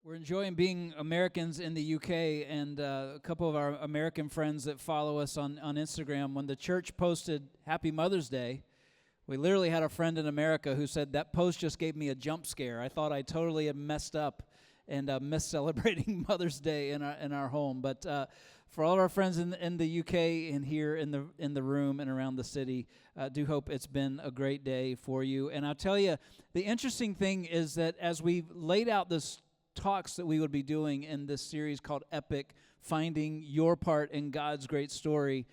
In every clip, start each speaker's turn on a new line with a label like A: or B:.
A: We're enjoying being Americans in the UK, and a couple of our American friends that follow us on Instagram, when the church posted Happy Mother's Day, we literally had a friend in America who said, that post just gave me a jump scare. I thought I totally had messed up and missed celebrating Mother's Day in our home. But for all of our friends in the UK and here in the room and around the city, do hope it's been a great day for you. And I'll tell you, the interesting thing is that as we've laid out this talks that we would be doing in this series called Epic, Finding Your Part in God's Great Story,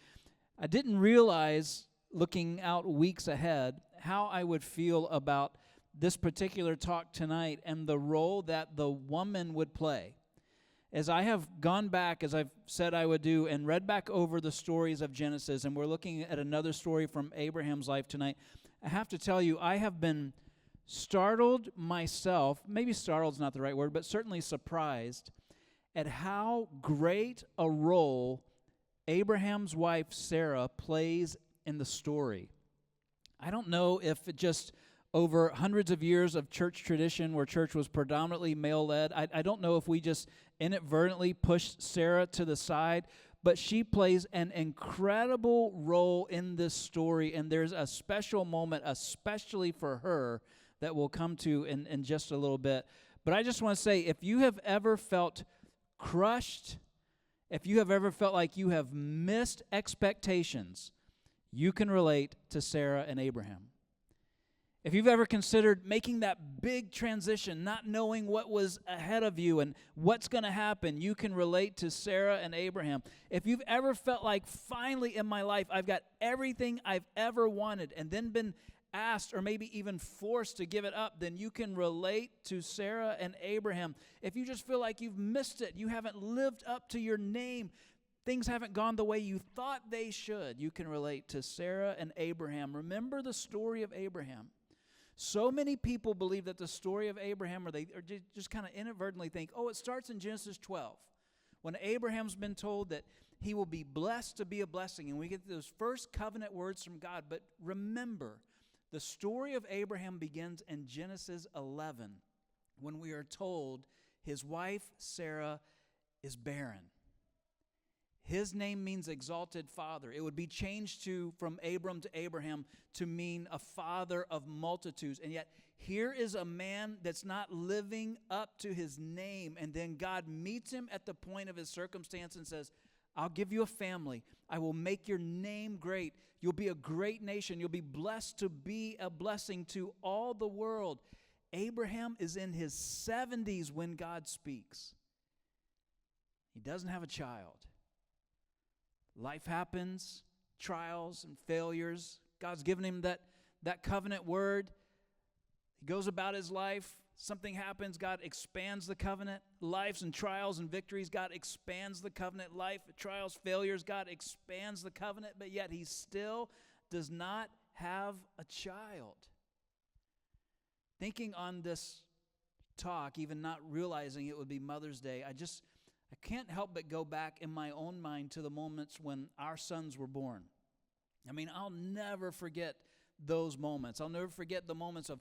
A: I didn't realize, looking out weeks ahead, how I would feel about this particular talk tonight and the role that the woman would play. As I have gone back, as I've said I would do, and read back over the stories of Genesis, and we're looking at another story from Abraham's life tonight, I have to tell you, I have been startled myself, maybe startled's not the right word, but certainly surprised at how great a role Abraham's wife Sarah plays in the story. I don't know if it just over hundreds of years of church tradition where church was predominantly male-led, I don't know if we just inadvertently pushed Sarah to the side, but she plays an incredible role in this story, and there's a special moment, especially for her, that we'll come to in just a little bit. But I just want to say, if you have ever felt crushed, if you have ever felt like you have missed expectations, you can relate to Sarah and Abraham. If you've ever considered making that big transition, not knowing what was ahead of you and what's going to happen, you can relate to Sarah and Abraham. If you've ever felt like, finally in my life, I've got everything I've ever wanted, and then been asked or maybe even forced to give it up, then you can relate to Sarah and Abraham. If you just feel like you've missed it, you haven't lived up to your name, things haven't gone the way you thought they should, you can relate to Sarah and Abraham. Remember the story of Abraham. So many people believe that the story of Abraham, or just kind of inadvertently think, oh, it starts in Genesis 12, when Abraham's been told that he will be blessed to be a blessing, and we get those first covenant words from God. But remember, the story of Abraham begins in Genesis 11, when we are told his wife Sarah is barren. His name means exalted father. It would be changed from Abram to Abraham to mean a father of multitudes. And yet here is a man that's not living up to his name. And then God meets him at the point of his circumstance and says, I'll give you a family. I will make your name great. You'll be a great nation. You'll be blessed to be a blessing to all the world. Abraham is in his 70s when God speaks. He doesn't have a child. Life happens, trials and failures. God's given him that covenant word. He goes about his life. Something happens. God expands the covenant. Lives and trials and victories. God expands the covenant. Life, trials, failures. God expands the covenant. But yet he still does not have a child. Thinking on this talk, even not realizing it would be Mother's Day, I can't help but go back in my own mind to the moments when our sons were born. I mean, I'll never forget those moments. I'll never forget the moments of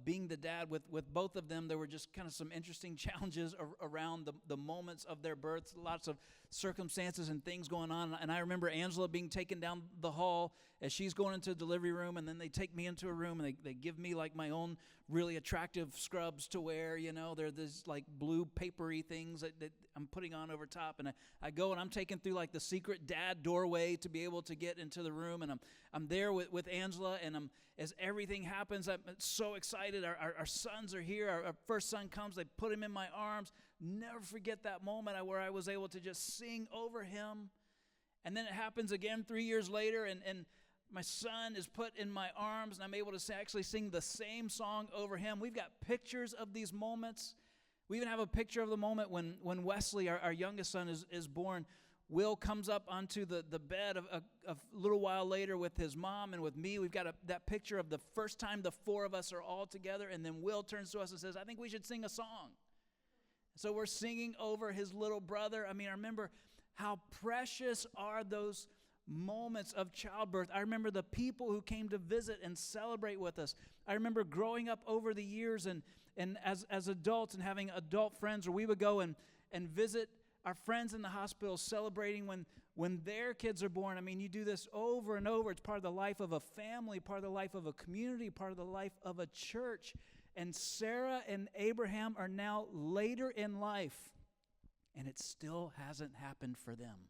A: being the dad with both of them. There were just kind of some interesting challenges around the moments of their births, lots of circumstances and things going on. And I remember Angela being taken down the hall as she's going into the delivery room, and then they take me into a room, and they give me like my own really attractive scrubs to wear. You know, they're these like blue papery things that I'm putting on over top, and I go and I'm taken through like the secret dad doorway to be able to get into the room, and I'm there with Angela, and as everything happens, I'm so excited. Our sons are here. Our first son comes. They put him in my arms. Never forget that moment where I was able to just sing over him. And then it happens again 3 years later, and my son is put in my arms, and I'm able to actually sing the same song over him. We've got pictures of these moments. We even have a picture of the moment when Wesley, our youngest son, is born. Will comes up onto the bed a little while later with his mom and with me. We've got that picture of the first time the four of us are all together, and then Will turns to us and says, I think we should sing a song. So we're singing over his little brother. I mean, I remember how precious are those moments of childbirth. I remember the people who came to visit and celebrate with us. I remember growing up over the years and and as adults and having adult friends, or we would go and visit our friends in the hospital celebrating when their kids are born. I mean, you do this over and over. It's part of the life of a family, part of the life of a community, part of the life of a church. And Sarah and Abraham are now later in life, and it still hasn't happened for them.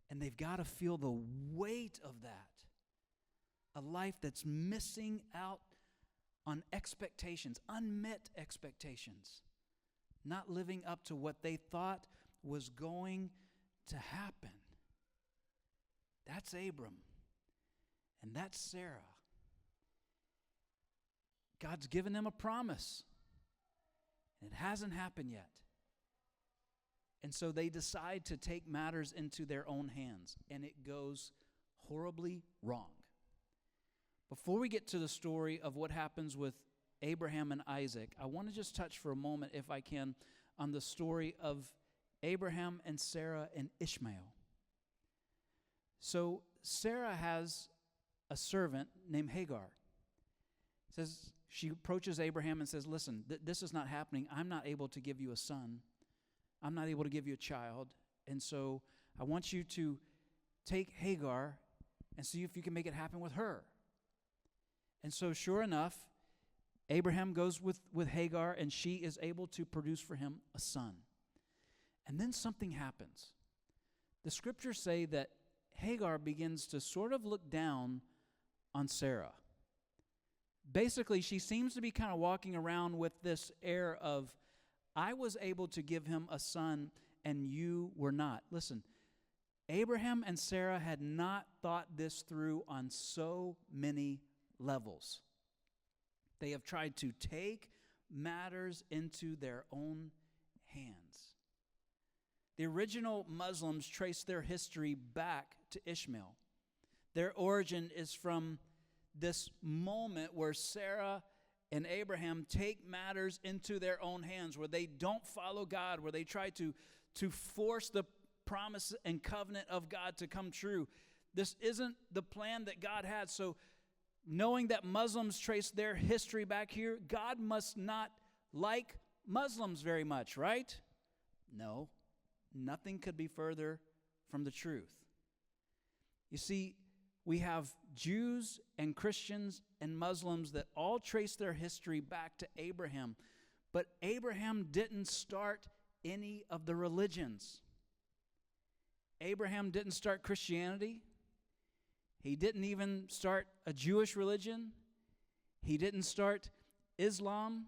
A: And they've got to feel the weight of that. A life that's missing out on expectations, unmet expectations, not living up to what they thought was going to happen. That's Abram, and that's Sarah. God's given them a promise, and it hasn't happened yet. And so they decide to take matters into their own hands, and it goes horribly wrong. Before we get to the story of what happens with Abraham and Isaac, I want to just touch for a moment, if I can, on the story of Abraham and Sarah and Ishmael. So Sarah has a servant named Hagar. Says she approaches Abraham and says, listen, this is not happening. I'm not able to give you a son. I'm not able to give you a child. And so I want you to take Hagar and see if you can make it happen with her. And so sure enough, Abraham goes with Hagar, and she is able to produce for him a son. And then something happens. The scriptures say that Hagar begins to sort of look down on Sarah. Basically, she seems to be kind of walking around with this air of, I was able to give him a son, and you were not. Listen, Abraham and Sarah had not thought this through on so many levels. They have tried to take matters into their own hands. The original Muslims trace their history back to Ishmael. Their origin is from this moment where Sarah and Abraham take matters into their own hands, where they don't follow God, where they try to force the promise and covenant of God to come true. This isn't the plan that God had. So knowing that Muslims trace their history back here, God must not like Muslims very much, right? No, nothing could be further from the truth. You see, we have Jews and Christians and Muslims that all trace their history back to Abraham, but Abraham didn't start any of the religions. Abraham didn't start Christianity. He didn't even start a Jewish religion. He didn't start Islam.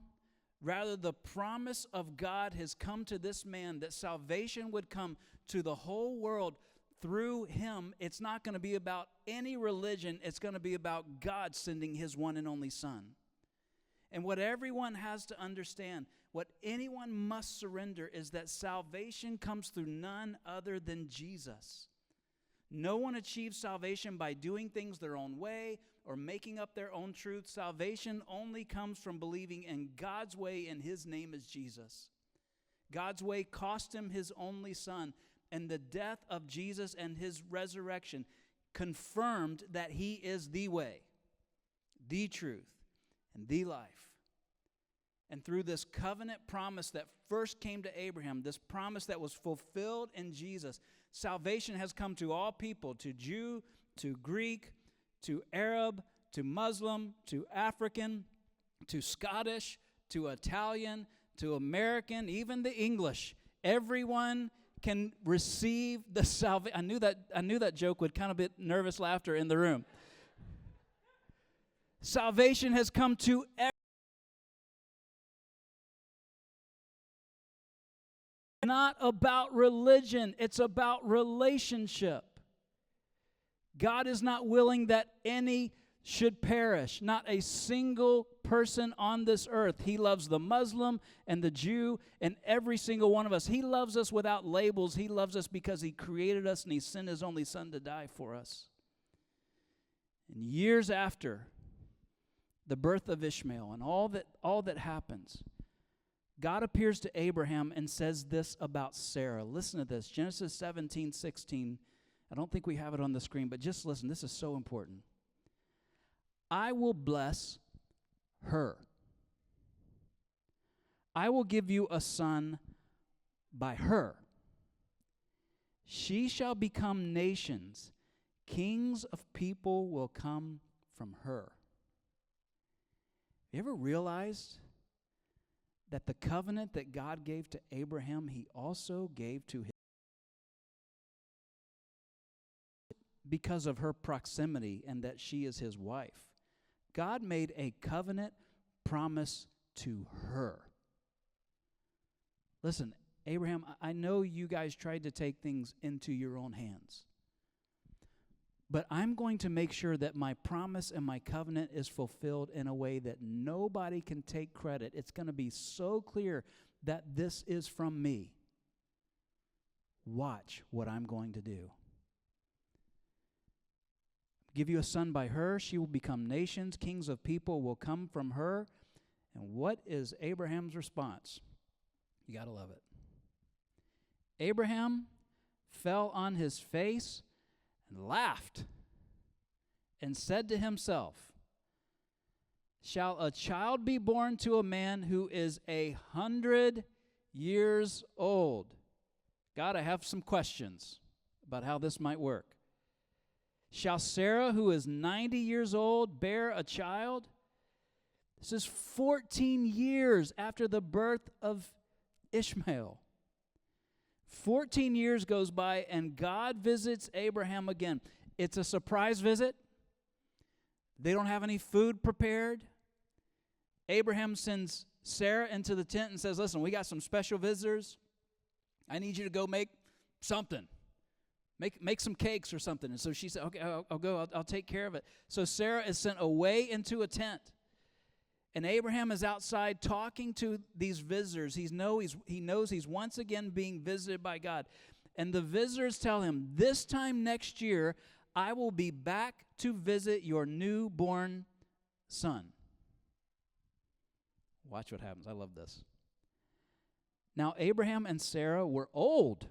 A: Rather, the promise of God has come to this man that salvation would come to the whole world through him. It's not going to be about any religion. It's going to be about God sending his one and only Son. And what everyone has to understand, what anyone must surrender, is that salvation comes through none other than Jesus. No one achieves salvation by doing things their own way or making up their own truth. Salvation only comes from believing in God's way, and his name is Jesus. God's way cost him his only Son, and the death of Jesus and his resurrection confirmed that he is the way, the truth, and the life. And through this covenant promise that first came to Abraham, this promise that was fulfilled in Jesus, salvation has come to all people, to Jew, to Greek, to Arab, to Muslim, to African, to Scottish, to Italian, to American, even the English. Everyone can receive the salvation. I knew that joke would kind of bit nervous laughter in the room. Salvation has come to everyone. Not about religion, it's about relationship. God is not willing that any should perish, not a single person on this earth. He loves the Muslim and the Jew and every single one of us. He loves us without labels. He loves us because he created us and he sent his only Son to die for us. And years after the birth of Ishmael and all that happens, God appears to Abraham and says this about Sarah. Listen to this, Genesis 17:16. I don't think we have it on the screen, but just listen. This is so important. I will bless her. I will give you a son by her. She shall become nations. Kings of people will come from her. You ever realized that the covenant that God gave to Abraham, he also gave to his, because of her proximity and that she is his wife. God made a covenant promise to her. Listen, Abraham, I know you guys tried to take things into your own hands. But I'm going to make sure that my promise and my covenant is fulfilled in a way that nobody can take credit. It's going to be so clear that this is from me. Watch what I'm going to do. Give you a son by her. She will become nations. Kings of people will come from her. And what is Abraham's response? You got to love it. Abraham fell on his face and laughed and said to himself, shall a child be born to a man who is 100 years old? God, I have some questions about how this might work. Shall Sarah, who is 90 years old, bear a child? This is 14 years after the birth of Ishmael. 14 years goes by, and God visits Abraham again. It's a surprise visit. They don't have any food prepared. Abraham sends Sarah into the tent and says, listen, we got some special visitors. I need you to go make something. Make some cakes or something. And so she said, okay, I'll go. I'll take care of it. So Sarah is sent away into a tent. And Abraham is outside talking to these visitors. He knows he's once again being visited by God. And the visitors tell him, this time next year, I will be back to visit your newborn son. Watch what happens. I love this. Now, Abraham and Sarah were old,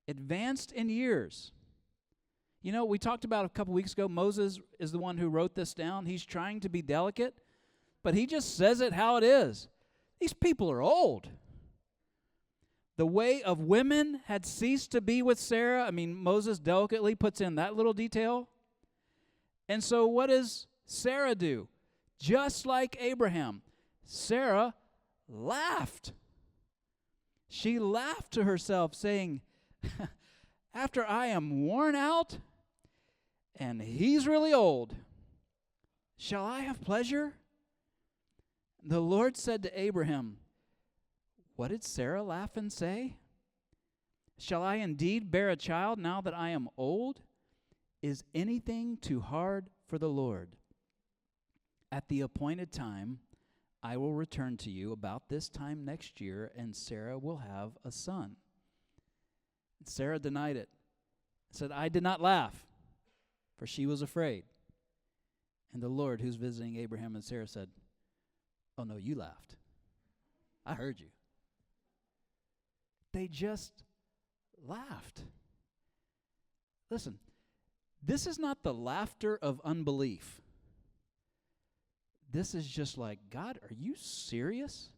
A: advanced in years. You know, we talked about a couple weeks ago, Moses is the one who wrote this down. He's trying to be delicate. But he just says it how it is. These people are old. The way of women had ceased to be with Sarah. I mean, Moses delicately puts in that little detail. And so what does Sarah do? Just like Abraham, Sarah laughed. She laughed to herself, saying, after I am worn out and he's really old, shall I have pleasure? The Lord said to Abraham, what did Sarah laugh and say? Shall I indeed bear a child now that I am old? Is anything too hard for the Lord? At the appointed time, I will return to you about this time next year, and Sarah will have a son. Sarah denied it, said, I did not laugh, for she was afraid. And the Lord, who's visiting Abraham and Sarah, said, oh, no, you laughed. I heard you. They just laughed. Listen, this is not the laughter of unbelief. This is just like, God, are you serious?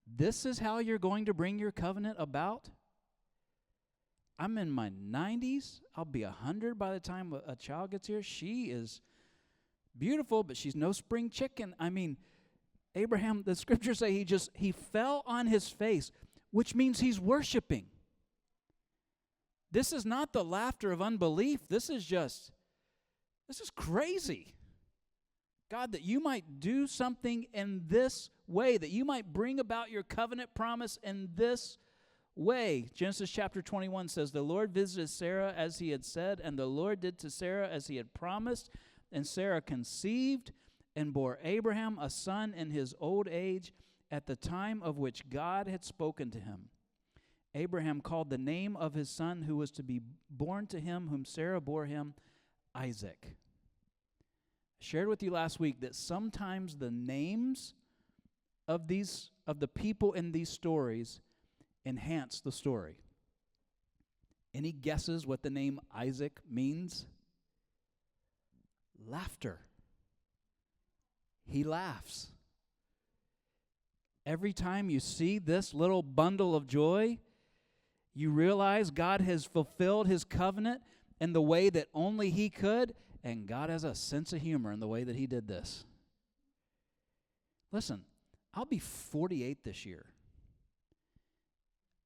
A: This is how you're going to bring your covenant about? I'm in my 90s. I'll be 100 by the time a child gets here. She is beautiful, but she's no spring chicken. I mean, Abraham, the scriptures say he fell on his face, which means he's worshiping. This is not the laughter of unbelief. This is crazy. God, that you might do something in this way, that you might bring about your covenant promise in this way. Genesis chapter 21 says, the Lord visited Sarah as he had said, and the Lord did to Sarah as he had promised, and Sarah conceived and bore Abraham a son in his old age at the time of which God had spoken to him. Abraham called the name of his son who was to be born to him, whom Sarah bore him, Isaac. I shared with you last week that sometimes the names of the people in these stories enhance the story. Any guesses what the name Isaac means? Laughter. He laughs. every time you see this little bundle of joy, you realize God has fulfilled his covenant in the way that only he could, and God has a sense of humor in the way that he did this. Listen, I'll be 48 this year.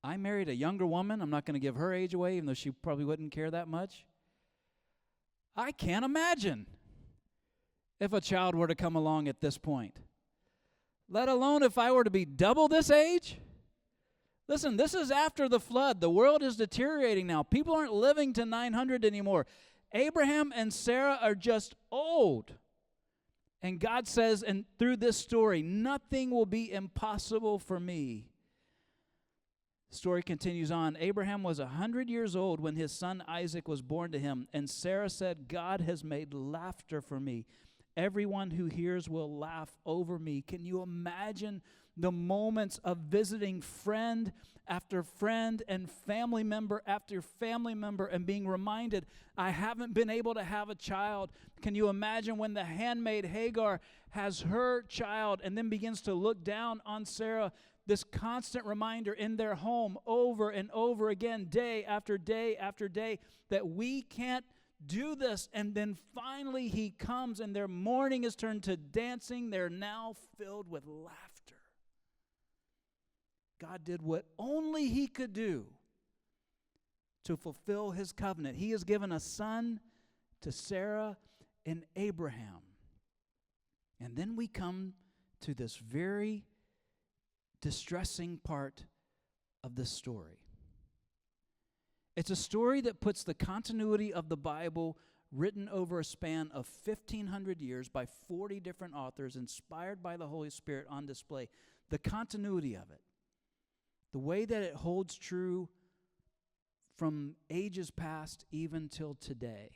A: I married a younger woman. I'm not going to give her age away, even though she probably wouldn't care that much. I can't imagine if a child were to come along at this point, let alone if I were to be double this age. Listen, this is after the flood. The world is deteriorating now. People aren't living to 900 anymore. Abraham and Sarah are just old. And God says, and through this story, nothing will be impossible for me. The story continues on. Abraham was 100 years old when his son Isaac was born to him. And Sarah said, God has made laughter for me. Everyone who hears will laugh over me. Can you imagine the moments of visiting friend after friend and family member after family member and being reminded, I haven't been able to have a child. Can you imagine when the handmaid Hagar has her child and then begins to look down on Sarah, this constant reminder in their home over and over again, day after day after day, that we can't do this. And then finally he comes and their mourning is turned to dancing. They're now filled with laughter. God did what only he could do to fulfill his covenant. He has given a son to Sarah and Abraham. And then we come to this very distressing part of this story. It's a story that puts the continuity of the Bible, written over a span of 1,500 years by 40 different authors, inspired by the Holy Spirit, on display. The continuity of it. The way that it holds true from ages past even till today.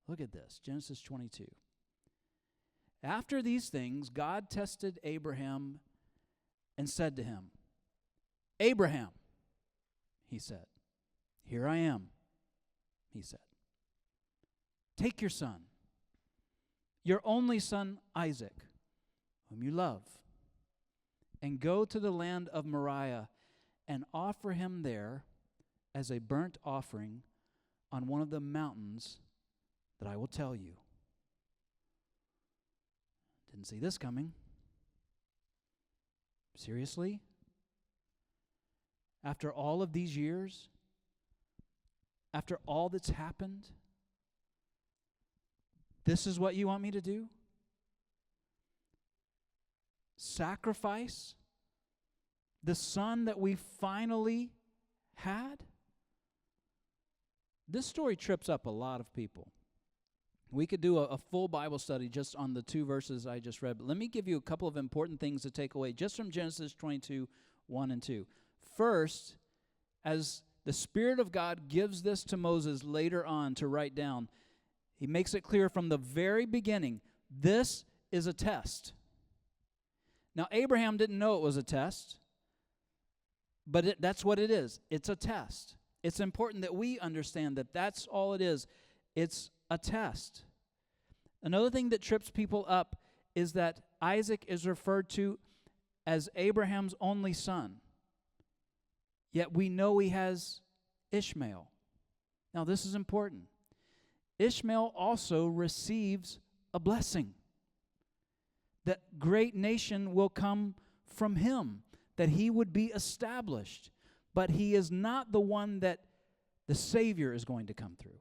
A: Look at this, Genesis 22. After these things, God tested Abraham and said to him, Abraham, he said. Here I am, he said. Take your son, your only son Isaac, whom you love, and go to the land of Moriah and offer him there as a burnt offering on one of the mountains that I will tell you. Didn't see this coming. Seriously? After all of these years, after all that's happened, this is what you want me to do? Sacrifice the son that we finally had? This story trips up a lot of people. We could do a full Bible study just on the two verses I just read, but let me give you a couple of important things to take away just from Genesis 22, 1 and 2. First, as the Spirit of God gives this to Moses later on to write down, he makes it clear from the very beginning, this is a test. Now, Abraham didn't know it was a test, but that's what it is. It's a test. It's important that we understand that that's all it is. It's a test. Another thing that trips people up is that Isaac is referred to as Abraham's only son. Yet we know he has Ishmael. Now, this is important. Ishmael also receives a blessing. That great nation will come from him, that he would be established. But he is not the one that the Savior is going to come through.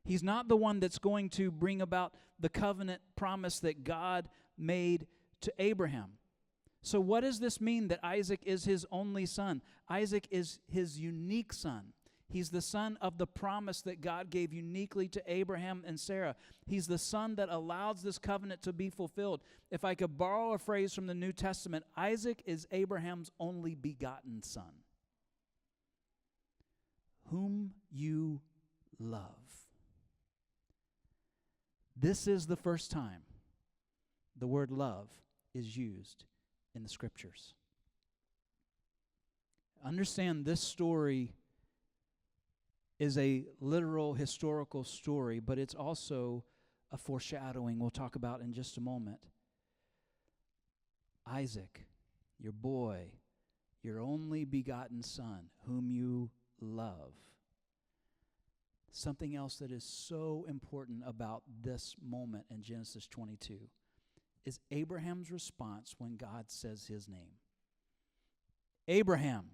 A: He's not the one that's going to bring about the covenant promise that God made to Abraham. So what does this mean that Isaac is his only son? Isaac is his unique son. He's the son of the promise that God gave uniquely to Abraham and Sarah. He's the son that allows this covenant to be fulfilled. If I could borrow a phrase from the New Testament, Isaac is Abraham's only begotten son, whom you love. This is the first time the word love is used in the Scriptures. Understand, this story is a literal historical story, but it's also a foreshadowing we'll talk about in just a moment. Isaac, your boy, your only begotten son, whom you love. Something else that is so important about this moment in Genesis 22 is Abraham's response when God says his name. Abraham.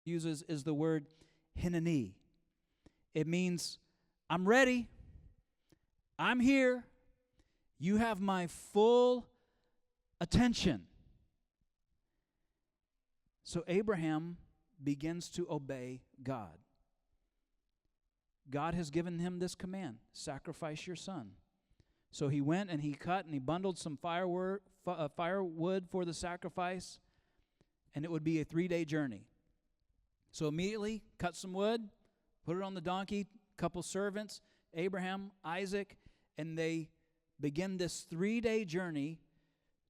A: Uses is the word hineni. It means, I'm ready. I'm here. You have my full attention. So Abraham begins to obey God. God has given him this command, sacrifice your son. So he went and he cut and he bundled some firewood for the sacrifice, and it would be a 3-day journey. So immediately cut some wood, put it on the donkey, couple servants, Abraham, Isaac, and they begin this 3-day journey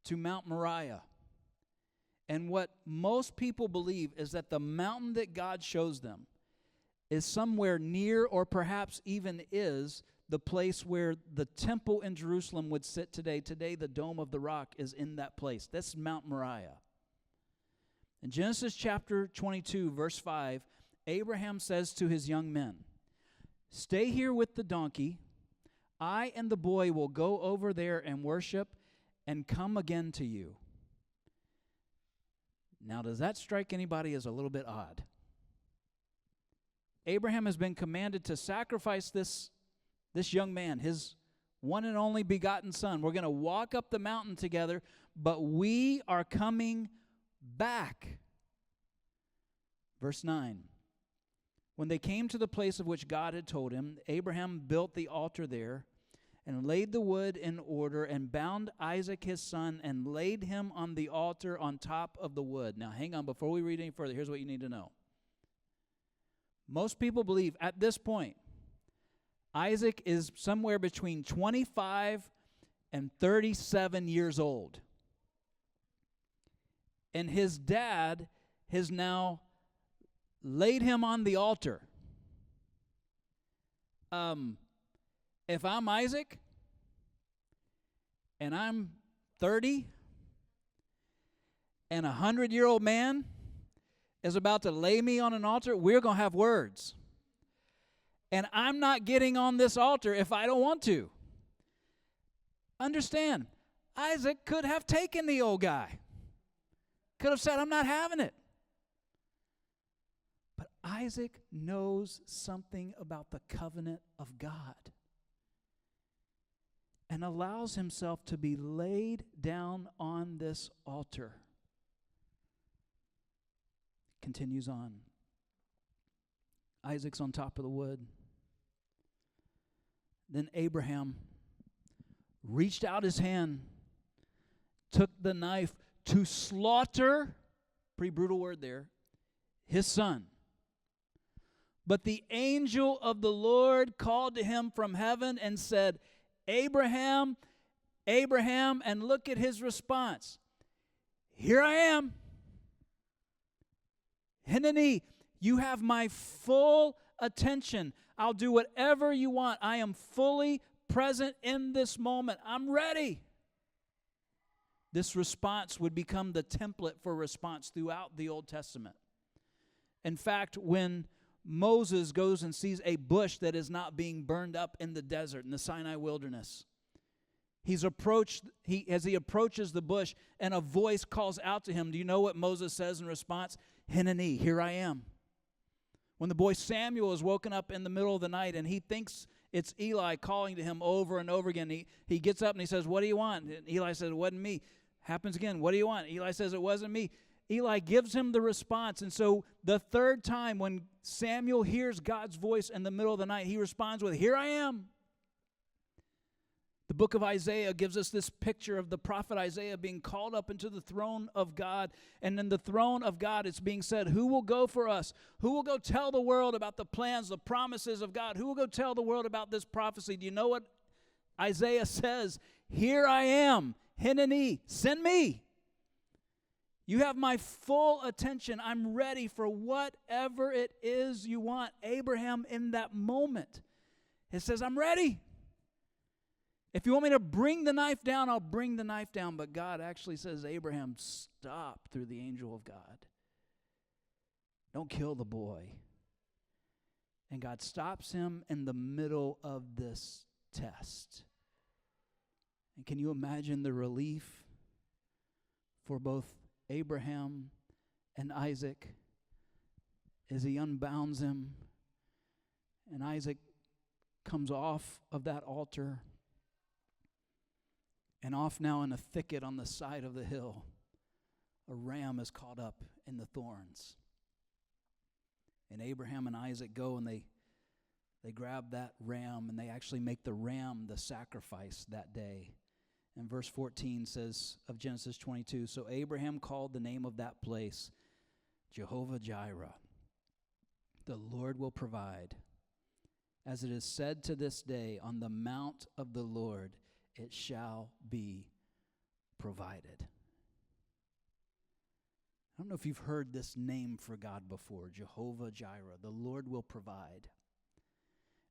A: to Mount Moriah. And what most people believe is that the mountain that God shows them is somewhere near, or perhaps even is, the place where the temple in Jerusalem would sit today. Today, the Dome of the Rock is in that place. That's Mount Moriah. In Genesis chapter 22, verse 5, Abraham says to his young men, stay here with the donkey. I and the boy will go over there and worship and come again to you. Now, does that strike anybody as a little bit odd? Abraham has been commanded to sacrifice this young man, his one and only begotten son. We're going to walk up the mountain together, but we are coming back. Verse 9. When they came to the place of which God had told him, Abraham built the altar there and laid the wood in order and bound Isaac his son and laid him on the altar on top of the wood. Now hang on, before we read any further, here's what you need to know. Most people believe at this point, Isaac is somewhere between 25 and 37 years old. And his dad has now laid him on the altar. If I'm Isaac and I'm 30 and a 100-year-old man is about to lay me on an altar, we're going to have words. And I'm not getting on this altar if I don't want to. Understand, Isaac could have taken the old guy. Could have said, I'm not having it. But Isaac knows something about the covenant of God and allows himself to be laid down on this altar. Continues on. Isaac's on top of the wood. Then Abraham reached out his hand, took the knife to slaughter, pretty brutal word there, his son. But the angel of the Lord called to him from heaven and said, Abraham, Abraham, and look at his response. Here I am. Hineni, you have my full attention. I'll do whatever you want. I am fully present in this moment. I'm ready. This response would become the template for response throughout the Old Testament. In fact, when Moses goes and sees a bush that is not being burned up in the desert, in the Sinai wilderness, as he approaches the bush, and a voice calls out to him. Do you know what Moses says in response? Hineni, here I am. When the boy Samuel is woken up in the middle of the night and he thinks it's Eli calling to him over and over again, he gets up and he says, what do you want? And Eli says, it wasn't me. Happens again, what do you want? Eli says, it wasn't me. Eli gives him the response. And so the third time when Samuel hears God's voice in the middle of the night, he responds with, here I am. The book of Isaiah gives us this picture of the prophet Isaiah being called up into the throne of God. And in the throne of God, it's being said, who will go for us? Who will go tell the world about the plans, the promises of God? Who will go tell the world about this prophecy? Do you know what Isaiah says? Here I am, Hineni, send me. You have my full attention. I'm ready for whatever it is you want. Abraham, in that moment, it says, I'm ready. If you want me to bring the knife down, I'll bring the knife down. But God actually says, Abraham, stop, through the angel of God. Don't kill the boy. And God stops him in the middle of this test. And can you imagine the relief for both Abraham and Isaac as he unbounds him, and Isaac comes off of that altar and off now in a thicket on the side of the hill. A ram is caught up in the thorns. And Abraham and Isaac go and they grab that ram, and they actually make the ram the sacrifice that day. And verse 14 says of Genesis 22, so Abraham called the name of that place Jehovah Jireh. The Lord will provide. As it is said to this day, on the mount of the Lord it shall be provided. I don't know if you've heard this name for God before, Jehovah Jireh. The Lord will provide.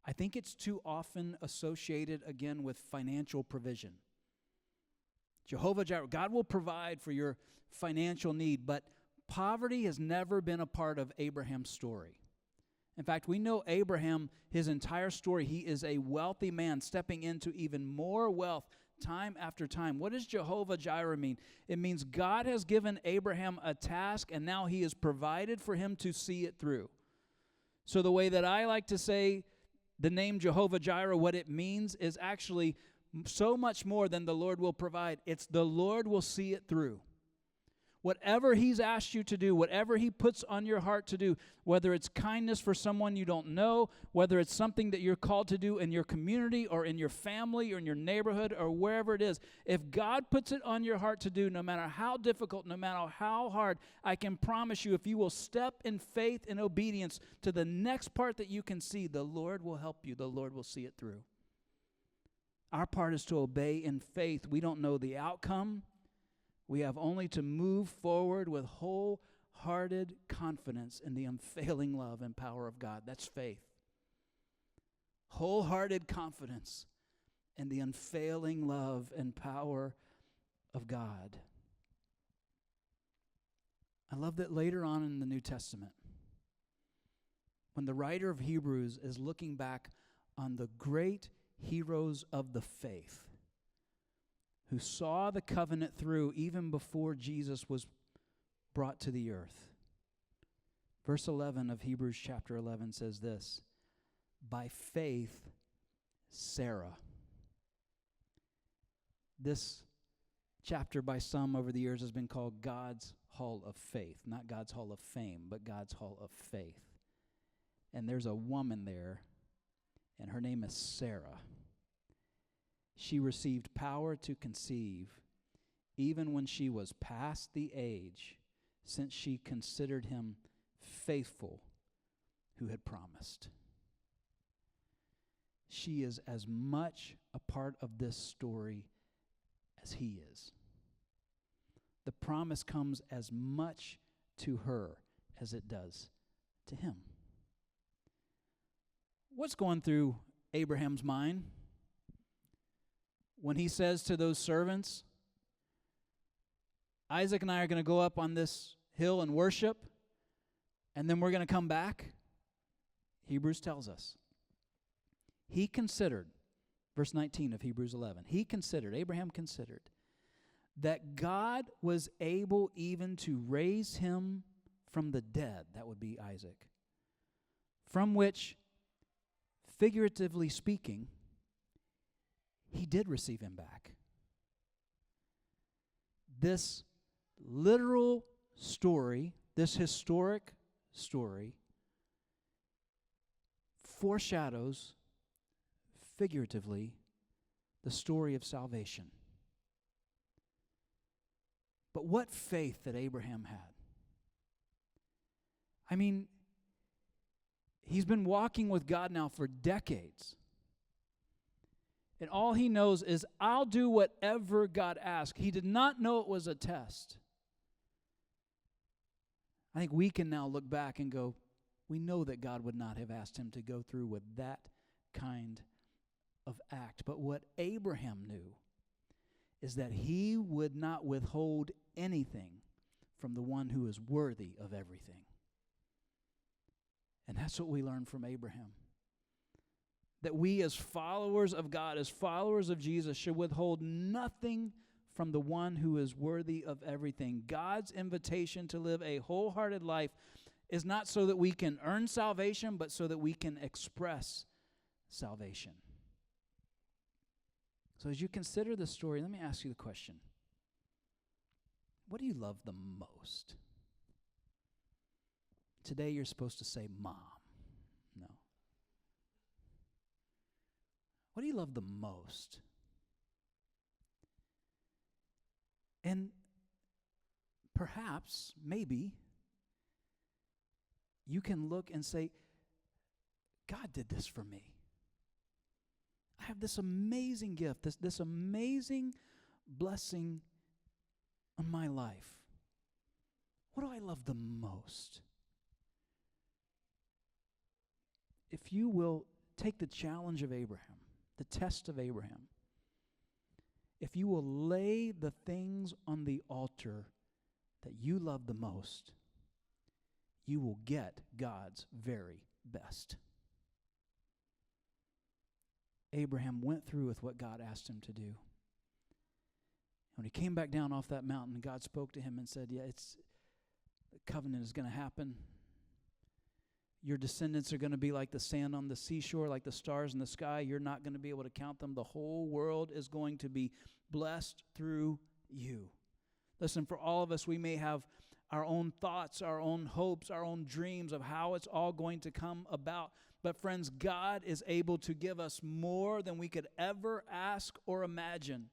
A: I think it's too often associated again with financial provision. Jehovah Jireh, God will provide for your financial need, but poverty has never been a part of Abraham's story. In fact, we know Abraham, his entire story, he is a wealthy man stepping into even more wealth time after time. What does Jehovah Jireh mean? It means God has given Abraham a task, and now he has provided for him to see it through. So the way that I like to say the name Jehovah Jireh, what it means is actually so much more than the Lord will provide. It's the Lord will see it through. Whatever he's asked you to do, whatever he puts on your heart to do, whether it's kindness for someone you don't know, whether it's something that you're called to do in your community or in your family or in your neighborhood or wherever it is, if God puts it on your heart to do, no matter how difficult, no matter how hard, I can promise you, if you will step in faith and obedience to the next part that you can see, the Lord will help you. The Lord will see it through. Our part is to obey in faith. We don't know the outcome. We have only to move forward with wholehearted confidence in the unfailing love and power of God. That's faith. Wholehearted confidence in the unfailing love and power of God. I love that later on in the New Testament, when the writer of Hebrews is looking back on the great heroes of the faith, who saw the covenant through even before Jesus was brought to the earth. Verse 11 of Hebrews chapter 11 says this, by faith, Sarah. This chapter by some over the years has been called God's Hall of Faith. Not God's Hall of Fame, but God's Hall of Faith. And there's a woman there, and her name is Sarah. She received power to conceive even when she was past the age, since she considered him faithful who had promised. She is as much a part of this story as he is. The promise comes as much to her as it does to him. What's going through Abraham's mind when he says to those servants, Isaac and I are going to go up on this hill and worship, and then we're going to come back? Hebrews tells us. He considered, verse 19 of Hebrews 11, Abraham considered, that God was able even to raise him from the dead, that would be Isaac, from which, figuratively speaking, he did receive him back. This literal story, this historic story, foreshadows, figuratively, the story of salvation. But what faith that Abraham had. I mean, he's been walking with God now for decades. And all he knows is, I'll do whatever God asks. He did not know it was a test. I think we can now look back and go, we know that God would not have asked him to go through with that kind of act. But what Abraham knew is that he would not withhold anything from the one who is worthy of everything. And that's what we learn from Abraham. That we as followers of God, as followers of Jesus, should withhold nothing from the one who is worthy of everything. God's invitation to live a wholehearted life is not so that we can earn salvation, but so that we can express salvation. So as you consider this story, let me ask you the question. What do you love the most? Today you're supposed to say mom. No. What do you love the most? And perhaps, maybe, you can look and say, God did this for me. I have this amazing gift, this amazing blessing on my life. What do I love the most? If you will take the challenge of Abraham, the test of Abraham, if you will lay the things on the altar that you love the most, you will get God's very best. Abraham went through with what God asked him to do. When he came back down off that mountain, God spoke to him and said, the covenant is going to happen. Your descendants are going to be like the sand on the seashore, like the stars in the sky. You're not going to be able to count them. The whole world is going to be blessed through you. Listen, for all of us, we may have our own thoughts, our own hopes, our own dreams of how it's all going to come about. But friends, God is able to give us more than we could ever ask or imagine.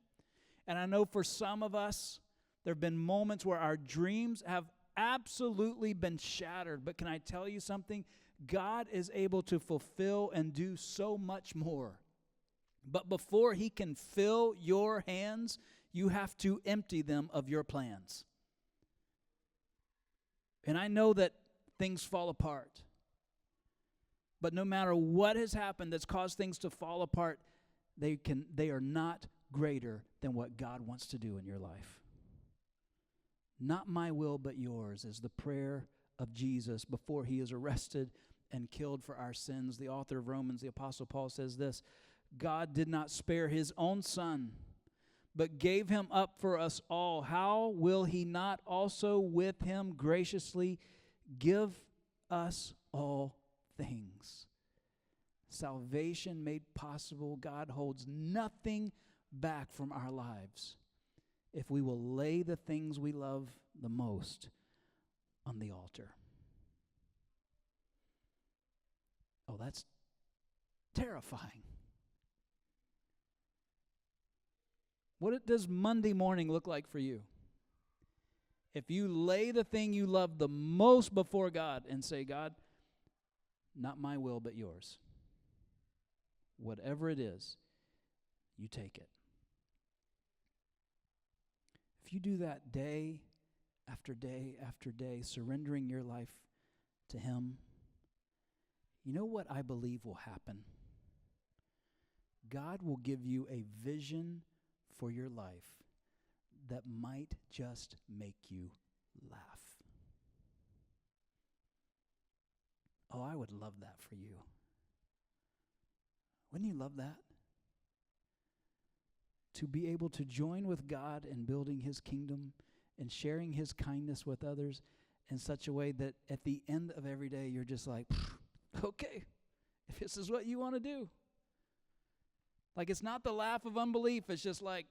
A: And I know for some of us, there have been moments where our dreams have absolutely been shattered. But can I tell you something? God is able to fulfill and do so much more. But before he can fill your hands, you have to empty them of your plans. And I know that things fall apart. But no matter what has happened that's caused things to fall apart, they are not greater than what God wants to do in your life. Not my will, but yours is the prayer of Jesus before he is arrested and killed for our sins. The author of Romans, the Apostle Paul, says this: God did not spare his own son, but gave him up for us all. How will he not also with him graciously give us all things? Salvation made possible. God holds nothing back from our lives if we will lay the things we love the most on the altar. Oh, that's terrifying. What does Monday morning look like for you? If you lay the thing you love the most before God and say, God, not my will, but yours. Whatever it is, you take it. If you do that day after day after day, surrendering your life to him, you know what I believe will happen? God will give you a vision for your life that might just make you laugh. Oh, I would love that for you. Wouldn't you love that? To be able to join with God in building his kingdom and sharing his kindness with others in such a way that at the end of every day you're just like, okay, if this is what you want to do. Like, it's not the laugh of unbelief. It's just like,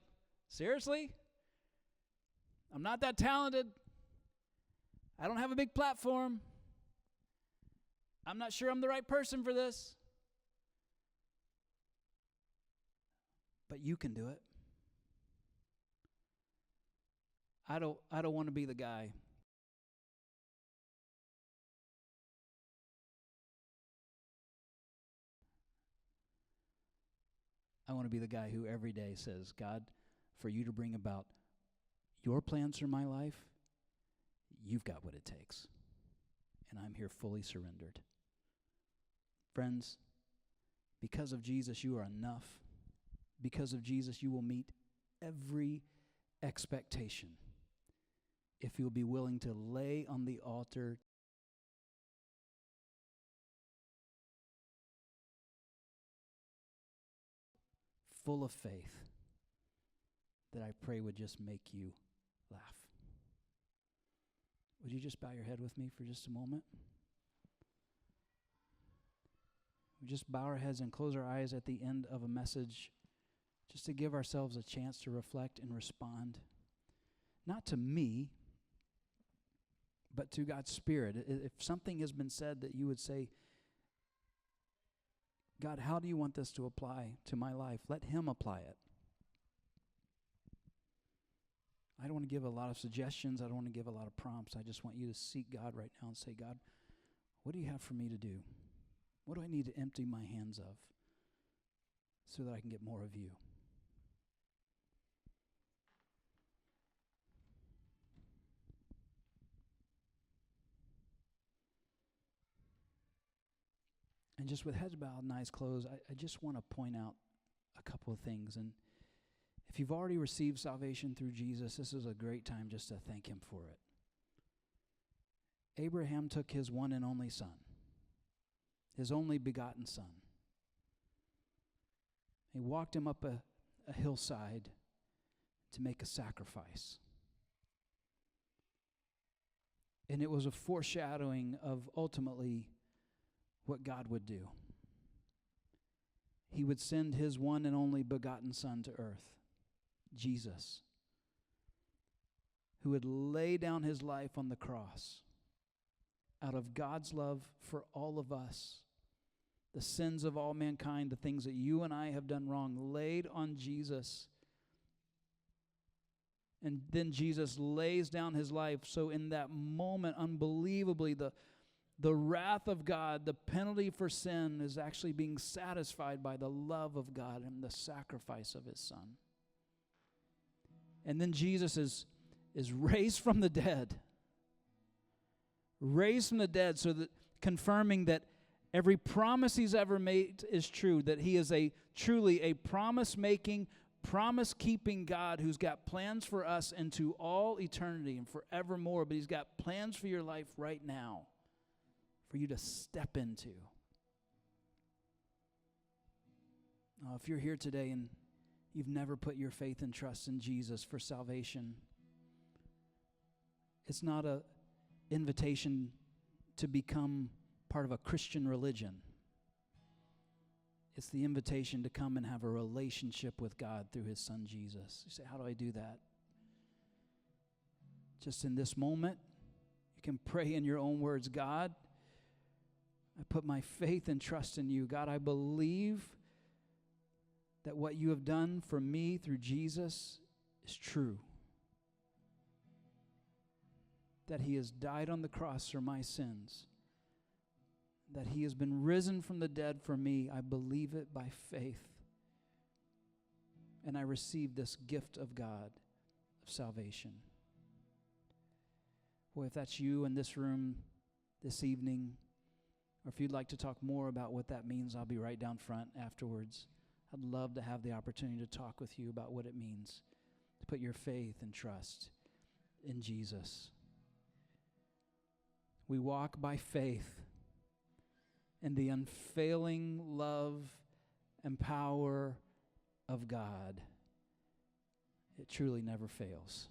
A: seriously? I'm not that talented. I don't have a big platform. I'm not sure I'm the right person for this. But you can do it. I don't want to be the guy I want to be the guy who every day says, God, for you to bring about your plans for my life, you've got what it takes. And I'm here fully surrendered. Friends, because of Jesus, you are enough. because of Jesus, you will meet every expectation if you'll be willing to lay on the altar full of faith that I pray would just make you laugh. Would you just bow your head with me for just a moment? We just bow our heads and close our eyes at the end of a message just to give ourselves a chance to reflect and respond. Not to me, but to God's Spirit. If something has been said that you would say, God, how do you want this to apply to my life? Let Him apply it. I don't want to give a lot of suggestions. I don't want to give a lot of prompts. I just want you to seek God right now and say, God, what do you have for me to do? What do I need to empty my hands of so that I can get more of you? And just with heads bowed and eyes closed, I just want to point out a couple of things. And if you've already received salvation through Jesus, this is a great time just to thank Him for it. Abraham took his one and only son, his only begotten son. He walked him up a hillside to make a sacrifice. And it was a foreshadowing of ultimately what God would do. He would send His one and only begotten Son to earth, Jesus, who would lay down His life on the cross out of God's love for all of us. The sins of all mankind, the things that you and I have done wrong, laid on Jesus. And then Jesus lays down His life. So in that moment, unbelievably, the wrath of God, the penalty for sin, is actually being satisfied by the love of God and the sacrifice of His Son. And then Jesus is raised from the dead. Raised from the dead, so that confirming that every promise He's ever made is true, that He is truly a promise-making, promise-keeping God who's got plans for us into all eternity and forevermore, but He's got plans for your life right now for you to step into. If you're here today and you've never put your faith and trust in Jesus for salvation, it's not an invitation to become part of a Christian religion. It's the invitation to come and have a relationship with God through His Son Jesus. You say, how do I do that? Just in this moment, you can pray in your own words, God, I put my faith and trust in you. God, I believe that what you have done for me through Jesus is true. That He has died on the cross for my sins. That He has been risen from the dead for me. I believe it by faith. And I receive this gift of God of salvation. Boy, if that's you in this room this evening, or if you'd like to talk more about what that means, I'll be right down front afterwards. I'd love to have the opportunity to talk with you about what it means to put your faith and trust in Jesus. We walk by faith in the unfailing love and power of God. It truly never fails.